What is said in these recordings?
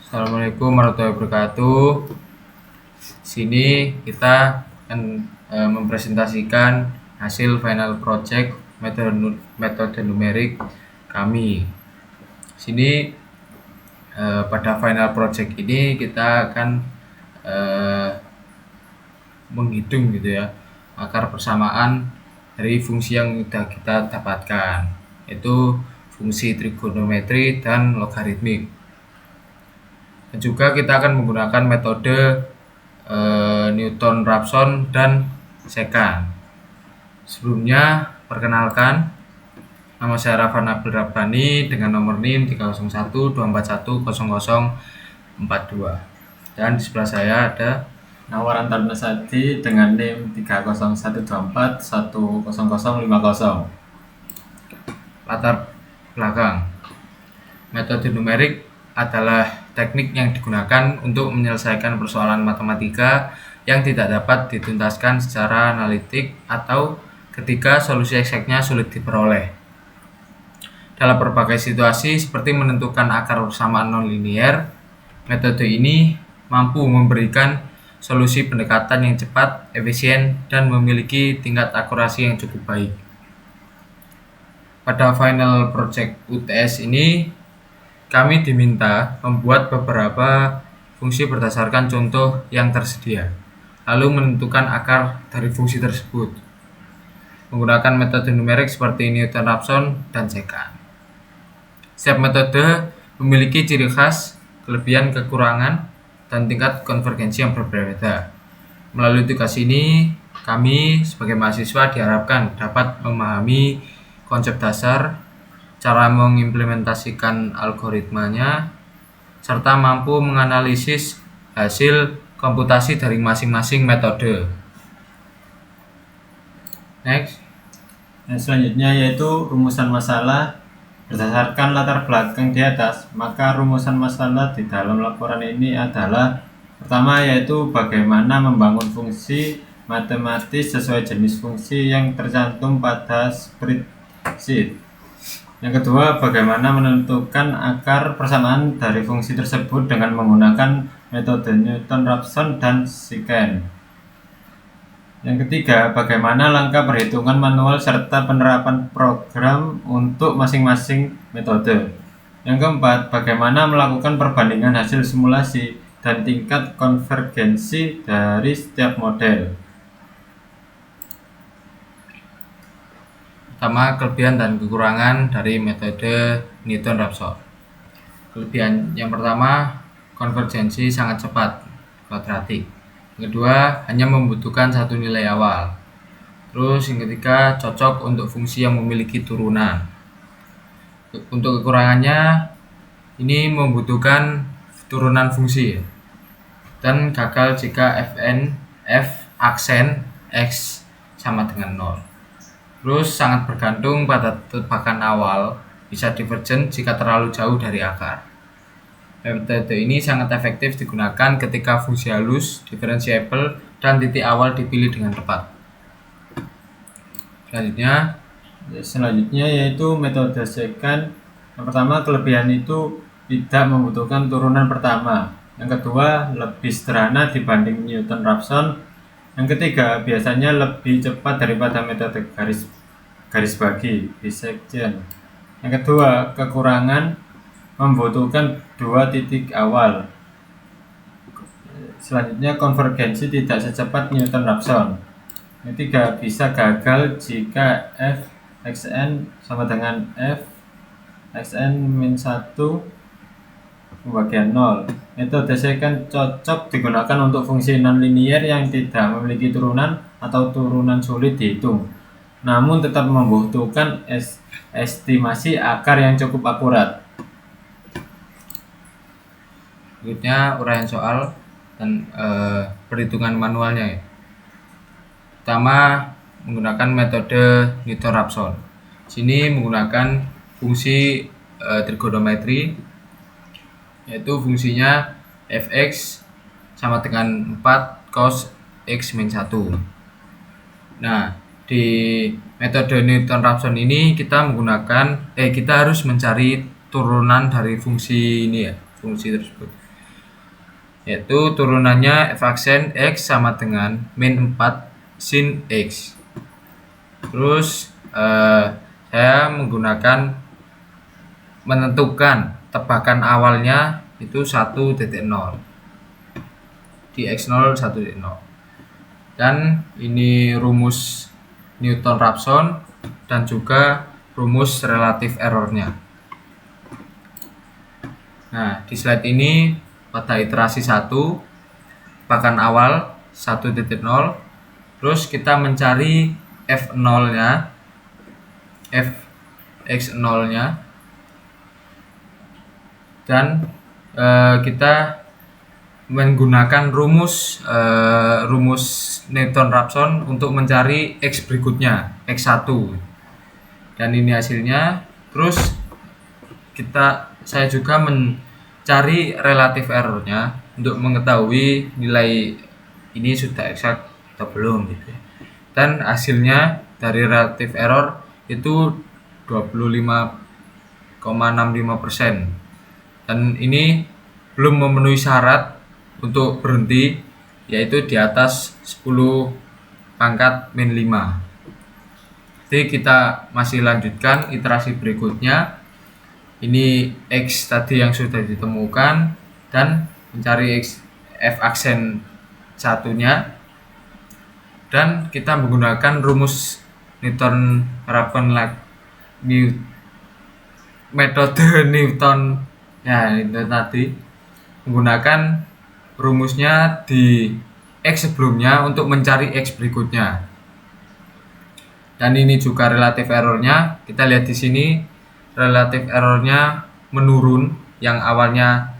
Assalamualaikum warahmatullahi wabarakatuh. Sini kita akan mempresentasikan hasil final project metode numerik kami. Sini pada final project ini kita akan menghitung gitu ya akar persamaan dari fungsi yang sudah kita dapatkan, yaitu fungsi trigonometri dan logaritmik. Dan juga kita akan menggunakan metode Newton-Raphson dan Secant. Sebelumnya, perkenalkan, nama saya Rafan Abdul Rabbani dengan nomor NIM 301-241-0042. Dan di sebelah saya ada Nawaran Tarnasadi dengan NIM 30124-10050. latar belakang. Metode numerik adalah teknik yang digunakan untuk menyelesaikan persoalan matematika yang tidak dapat dituntaskan secara analitik atau ketika solusi eksaktnya sulit diperoleh. Dalam berbagai situasi seperti menentukan akar persamaan nonlinier, metode ini mampu memberikan solusi pendekatan yang cepat, efisien, dan memiliki tingkat akurasi yang cukup baik. Pada final project UTS ini, kami diminta membuat beberapa fungsi berdasarkan contoh yang tersedia, lalu menentukan akar dari fungsi tersebut menggunakan metode numerik seperti Newton-Raphson dan Secant. Setiap metode memiliki ciri khas, kelebihan, kekurangan, dan tingkat konvergensi yang berbeda. Melalui tugas ini, kami sebagai mahasiswa diharapkan dapat memahami konsep dasar, cara mengimplementasikan algoritmanya, serta mampu menganalisis hasil komputasi dari masing-masing metode. Next. Selanjutnya yaitu rumusan masalah. Berdasarkan latar belakang di atas, maka rumusan masalah di dalam laporan ini adalah: pertama, yaitu bagaimana membangun fungsi matematis sesuai jenis fungsi yang tercantum pada spreadsheet. Yang kedua, bagaimana menentukan akar persamaan dari fungsi tersebut dengan menggunakan metode Newton-Raphson dan Secant. Yang ketiga, bagaimana langkah perhitungan manual serta penerapan program untuk masing-masing metode. Yang keempat, bagaimana melakukan perbandingan hasil simulasi dan tingkat konvergensi dari setiap model. Pertama, kelebihan dan kekurangan dari metode Newton-Raphson. Kelebihan yang pertama, konvergensi sangat cepat, kuadratik. Yang kedua, hanya membutuhkan satu nilai awal. Terus yang ketiga, cocok untuk fungsi yang memiliki turunan. Untuk kekurangannya, ini membutuhkan turunan fungsi dan gagal jika f aksen x sama dengan 0. Terus sangat bergantung pada tebakan awal, bisa divergen jika terlalu jauh dari akar. Metode ini sangat efektif digunakan ketika fungsi halus, differentiable, dan titik awal dipilih dengan tepat. Selanjutnya yaitu metode Secant. Yang pertama, kelebihan itu tidak membutuhkan turunan pertama. Yang kedua, lebih sederhana dibanding Newton-Raphson. Yang ketiga, biasanya lebih cepat daripada metode garis bagi bisection. Yang kedua, kekurangan membutuhkan dua titik awal. Selanjutnya, konvergensi tidak secepat Newton-Raphson. Yang ketiga, bisa gagal jika f xn sama dengan f xn min 1 pembagian 0. Metode Secant cocok digunakan untuk fungsi nonlinier yang tidak memiliki turunan atau turunan sulit dihitung, namun tetap membutuhkan estimasi akar yang cukup akurat. Berikutnya uraian soal dan perhitungan manualnya. Pertama, menggunakan metode Newton-Raphson. Sini menggunakan fungsi trigonometri, yaitu fungsinya fx sama dengan 4 cos x min 1. Nah, di metode Newton-Raphson ini kita harus mencari turunan dari fungsi ini ya, fungsi tersebut. yaitu turunannya f aksen x sama dengan min 4 sin x. Terus saya menentukan tebakan awalnya itu 1.0 di x0 1.0, dan ini rumus Newton-Raphson dan juga rumus relatif errornya. Nah, di slide ini pada iterasi 1 tebakan awal 1.0, terus kita mencari f0 nya, fx0 nya, dan kita menggunakan rumus Newton-Raphson untuk mencari x berikutnya, x1, dan ini hasilnya. Terus saya juga mencari relatif errornya untuk mengetahui nilai ini sudah eksak atau belum gitu. Dan hasilnya dari relatif error itu 25,65%, dan ini belum memenuhi syarat untuk berhenti, yaitu di atas 10 pangkat min 5. Jadi kita masih lanjutkan iterasi berikutnya. Ini x tadi yang sudah ditemukan, dan mencari f aksen satunya, dan kita menggunakan rumus Newton-Raphson metode Newton ya itu tadi, menggunakan rumusnya di x sebelumnya untuk mencari x berikutnya. Dan ini juga relatif errornya. Kita lihat di sini relatif errornya menurun, yang awalnya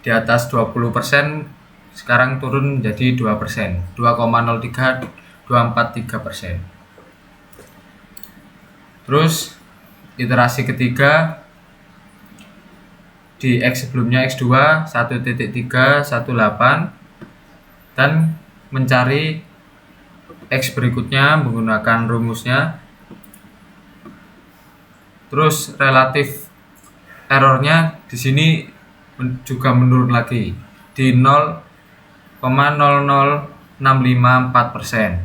di atas 20% sekarang turun menjadi 2%, 2,03243%. Terus iterasi ketiga di x sebelumnya x2 1.318, dan mencari x berikutnya menggunakan rumusnya. Terus relatif errornya di sini juga menurun lagi di 0,00654%.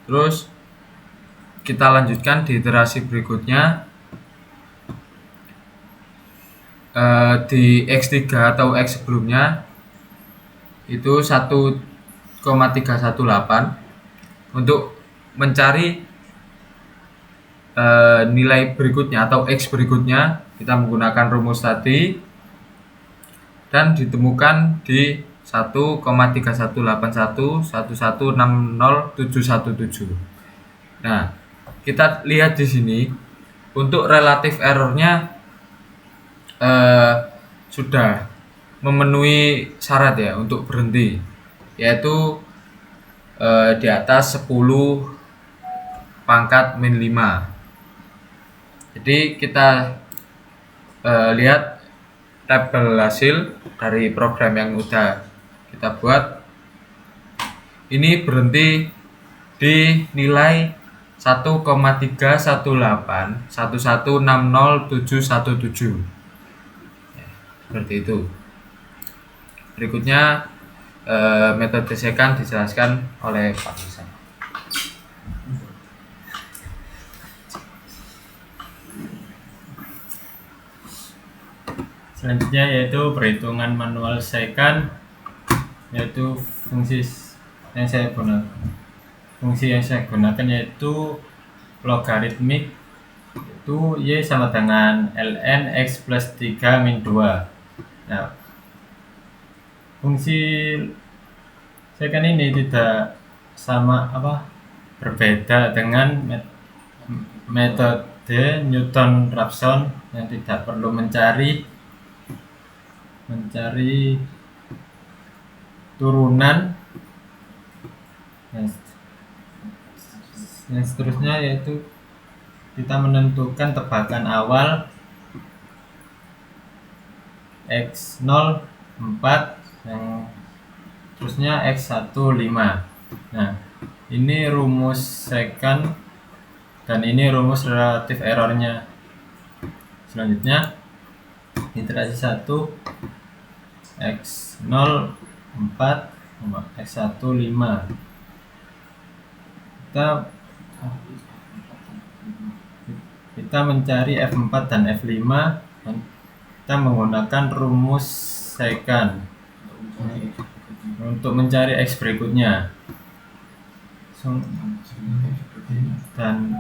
Terus kita lanjutkan di iterasi berikutnya. Di x3 atau x sebelumnya itu 1,318. Untuk mencari nilai berikutnya atau x berikutnya, kita menggunakan rumus tadi, dan ditemukan di 1,31811160717. Nah, kita lihat di sini untuk relatif errornya sudah memenuhi syarat ya untuk berhenti, yaitu di atas 10 pangkat min 5. Jadi kita lihat tabel hasil dari program yang udah kita buat. Ini berhenti di nilai 1,31811600717. Ya, seperti itu. Berikutnya metode secant dijelaskan oleh Pak Nisa. Selanjutnya yaitu perhitungan manual secant, yaitu fungsi yang saya gunakan yaitu logaritmik, itu y sama dengan ln x plus 3 min 2. Nah, fungsi secant ini tidak berbeda dengan metode Newton-Raphson yang tidak perlu mencari turunan. Yang seterusnya yaitu kita menentukan tebakan awal x0 4, yang terusnya x1 5. Nah, ini rumus secant dan ini rumus relatif errornya. Selanjutnya iterasi 1 X0 4, X1 5. Kita mencari F4 dan F5 dan kita menggunakan rumus secant untuk mencari X berikutnya, dan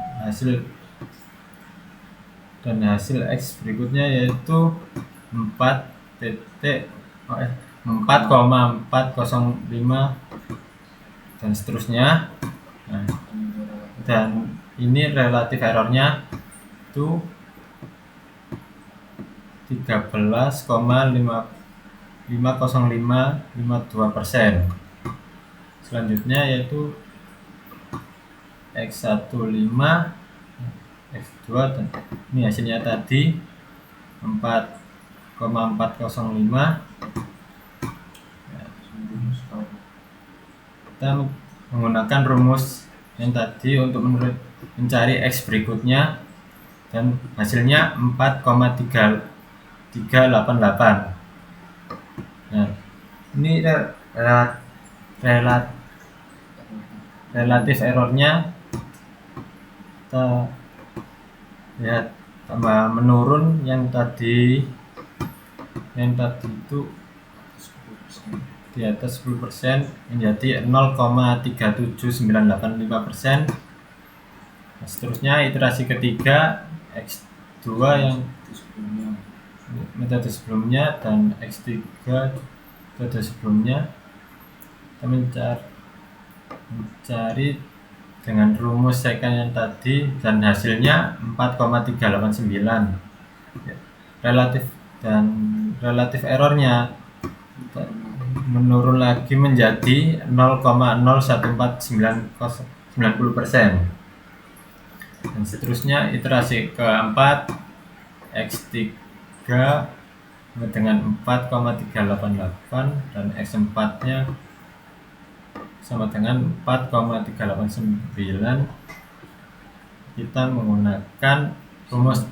hasil X berikutnya yaitu 4,405 dan seterusnya. Nah, dan ini relatif errornya itu 13,50552%. Selanjutnya yaitu X15, X2, dan ini hasilnya tadi 4,405. Kita menggunakan rumus yang tadi untuk mencari X berikutnya dan hasilnya 4,3388. Nah, ini relatif errornya kita lihat tambah menurun, yang tadi itu di atas 10% menjadi 0,37985%. Nah, seterusnya iterasi ketiga X2 yang metode sebelumnya dan X3 metode sebelumnya, kita mencari dengan rumus secant yang tadi dan hasilnya 4,389. Relatif errornya menurun lagi menjadi 0,01490%. Dan seterusnya iterasi keempat X3 dengan 4,388 dan X4 nya sama dengan 4,389. Kita menggunakan rumus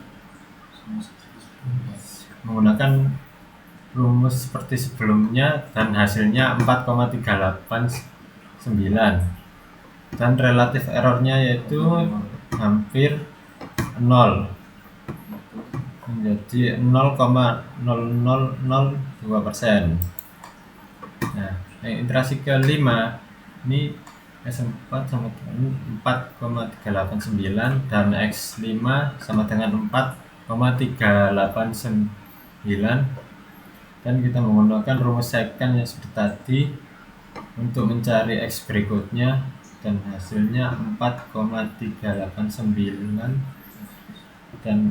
seperti sebelumnya dan hasilnya 4,389 dan relatif errornya yaitu hampir 0 menjadi 0,0002%. Nah, iterasi kelima ini S4 sama dengan 4,389 dan X5 sama dengan 4,389, dan kita menggunakan rumus secant yang seperti tadi untuk mencari X berikutnya dan hasilnya 4,389 dan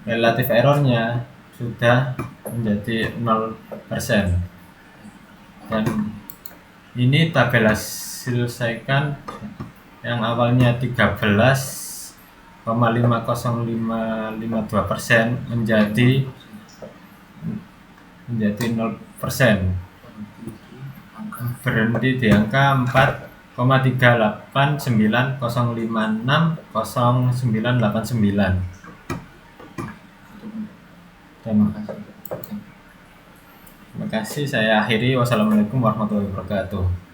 relatif errornya sudah menjadi 0%. Dan ini tabel hasil secant yang awalnya 13,50552% menjadi 0%, berhenti di angka 4,38905600989. Terima kasih, saya akhiri. Wassalamualaikum warahmatullahi wabarakatuh.